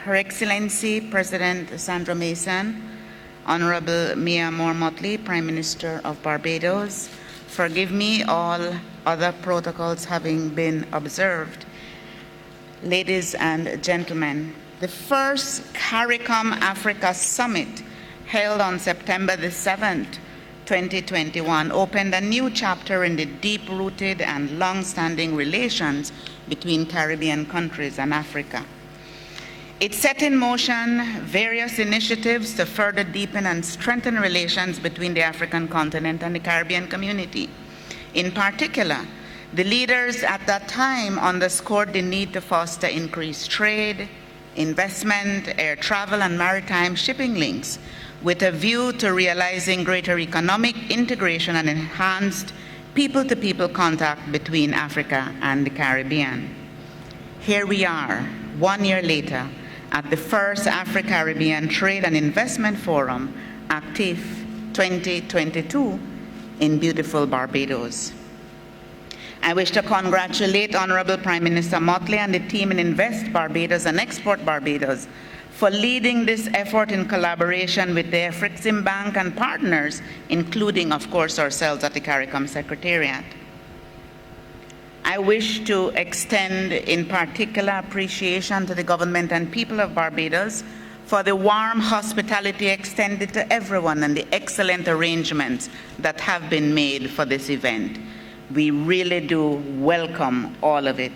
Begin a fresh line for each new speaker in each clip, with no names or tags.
Her Excellency President Sandra Mason, Honorable Mia Moore-Motley, Prime Minister of Barbados, forgive me, all other protocols having been observed. Ladies and gentlemen, the first CARICOM-Africa Summit held on September the 7th, 2021, opened a new chapter in the deep-rooted and long-standing relations between Caribbean countries and Africa. It set in motion various initiatives to further deepen and strengthen relations between the African continent and the Caribbean community. In particular, the leaders at that time underscored the need to foster increased trade, investment, air travel, and maritime shipping links, with a view to realizing greater economic integration and enhanced people-to-people contact between Africa and the Caribbean. Here we are, 1 year later, at the first AfriCaribbean Trade and Investment Forum, ACTIF 2022, in beautiful Barbados. I wish to congratulate Honorable Prime Minister Motley and the team in Invest Barbados and Export Barbados for leading this effort in collaboration with the AfriCaribbean Bank and partners, including, of course, ourselves at the CARICOM Secretariat. I wish to extend in particular appreciation to the government and people of Barbados for the warm hospitality extended to everyone and the excellent arrangements that have been made for this event. We really do welcome all of it.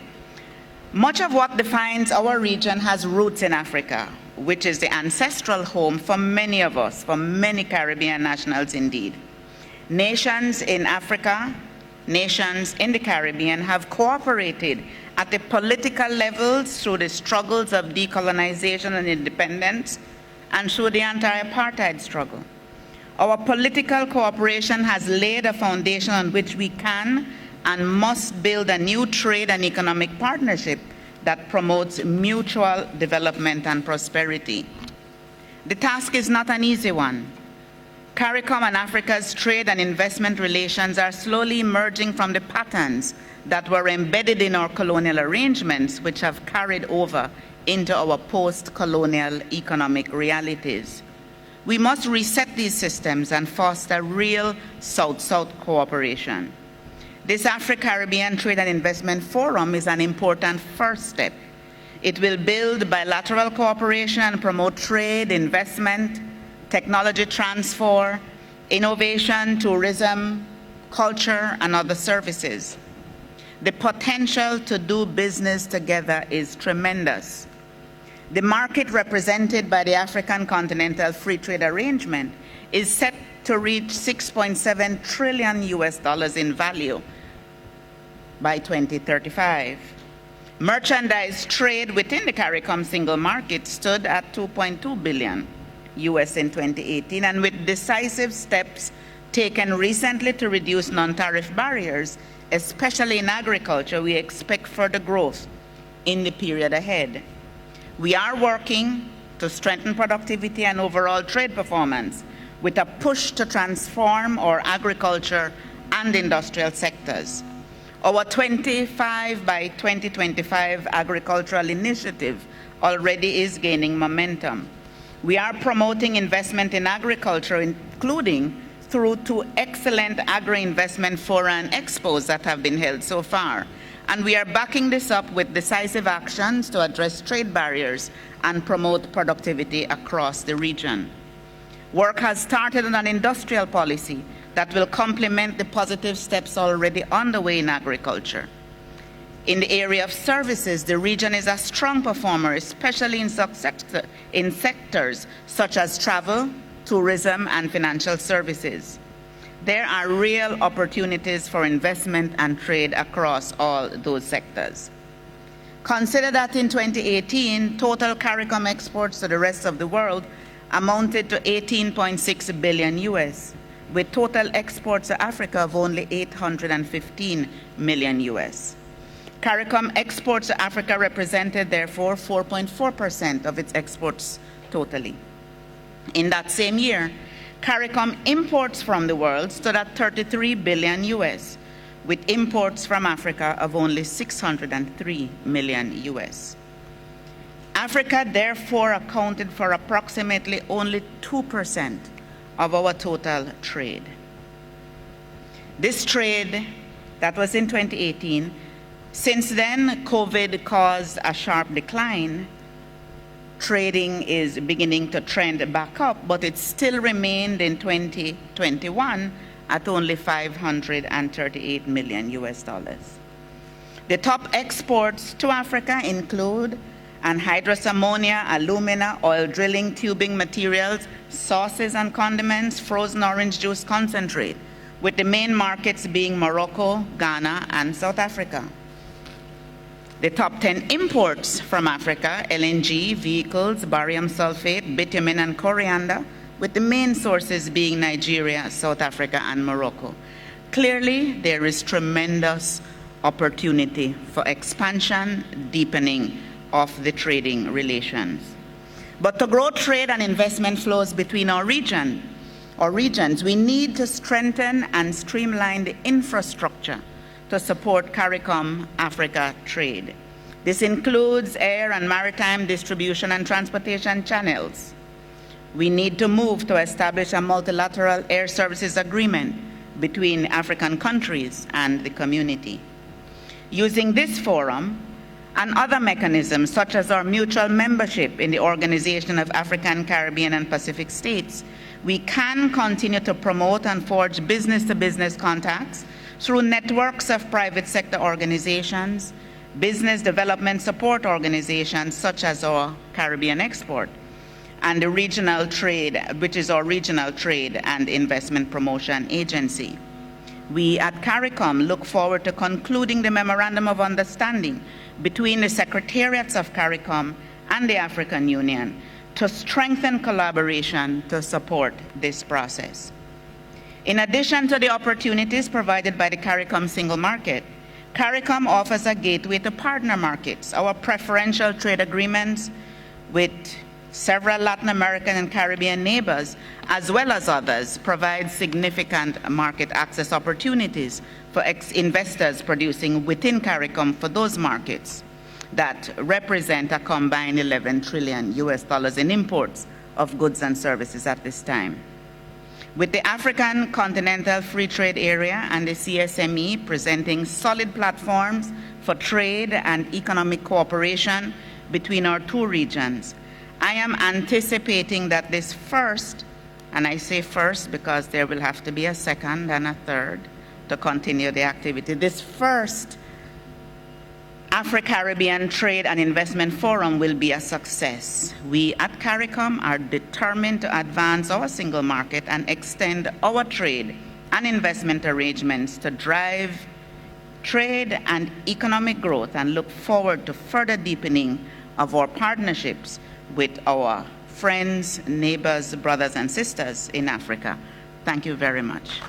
Much of what defines our region has roots in Africa, which is the ancestral home for many of us, for many Caribbean nationals indeed. Nations in Africa, nations in the Caribbean have cooperated at the political levels through the struggles of decolonization and independence and through the anti-apartheid struggle. Our political cooperation has laid a foundation on which we can and must build a new trade and economic partnership that promotes mutual development and prosperity. The task is not an easy one. CARICOM and Africa's trade and investment relations are slowly emerging from the patterns that were embedded in our colonial arrangements, which have carried over into our post-colonial economic realities. We must reset these systems and foster real South-South cooperation. This AfriCaribbean Trade and Investment Forum is an important first step. It will build bilateral cooperation and promote trade, investment, technology transfer, innovation, tourism, culture, and other services. The potential to do business together is tremendous. The market represented by the African Continental Free Trade Arrangement is set to reach $6.7 trillion in value by 2035. Merchandise trade within the CARICOM single market stood at $2.2 billion in 2018, and with decisive steps taken recently to reduce non-tariff barriers, especially in agriculture, we expect further growth in the period ahead. We are working to strengthen productivity and overall trade performance with a push to transform our agriculture and industrial sectors. Our 25 by 2025 agricultural initiative already is gaining momentum. We are promoting investment in agriculture, including through 2 excellent agri-investment fora and expos that have been held so far. And we are backing this up with decisive actions to address trade barriers and promote productivity across the region. Work has started on an industrial policy that will complement the positive steps already underway in agriculture. In the area of services, the region is a strong performer, especially in sectors such as travel, tourism, and financial services. There are real opportunities for investment and trade across all those sectors. Consider that in 2018, total CARICOM exports to the rest of the world amounted to $18.6 billion, with total exports to Africa of only $815 million. CARICOM exports to Africa represented, therefore, 4.4% of its exports totally. In that same year, CARICOM imports from the world stood at $33 billion, with imports from Africa of only $603 million. Africa therefore accounted for approximately only 2% of our total trade. This trade, that was in 2018, since then COVID caused a sharp decline. Trading is beginning to trend back up, but it still remained in 2021 at only $538 million US. The top exports to Africa include anhydrous ammonia, alumina, oil drilling, tubing materials, sauces and condiments, frozen orange juice concentrate, with the main markets being Morocco, Ghana, and South Africa. The top 10 imports from Africa: LNG, vehicles, barium sulfate, bitumen, and coriander, with the main sources being Nigeria, South Africa, and Morocco. Clearly, there is tremendous opportunity for expansion, deepening of the trading relations. But to grow trade and investment flows between our regions, we need to strengthen and streamline the infrastructure to support CARICOM-Africa trade. This includes air and maritime distribution and transportation channels. We need to move to establish a multilateral air services agreement between African countries and the community. Using this forum and other mechanisms, such as our mutual membership in the Organization of African, Caribbean, and Pacific States, we can continue to promote and forge business-to-business contacts through networks of private sector organizations, business development support organizations such as our Caribbean Export, and the regional trade, which is our regional trade and investment promotion agency. We at CARICOM look forward to concluding the Memorandum of Understanding between the Secretariats of CARICOM and the African Union to strengthen collaboration to support this process. In addition to the opportunities provided by the CARICOM single market, CARICOM offers a gateway to partner markets. Our preferential trade agreements with several Latin American and Caribbean neighbors, as well as others, provide significant market access opportunities for investors producing within CARICOM for those markets that represent a combined $11 trillion US in imports of goods and services at this time. With the African Continental Free Trade Area and the CSME presenting solid platforms for trade and economic cooperation between our two regions, I am anticipating that this first, and I say first because there will have to be a second and a third to continue the activity, this first AfriCaribbean Trade and Investment Forum will be a success. We at CARICOM are determined to advance our single market and extend our trade and investment arrangements to drive trade and economic growth, and look forward to further deepening of our partnerships with our friends, neighbors, brothers, and sisters in Africa. Thank you very much.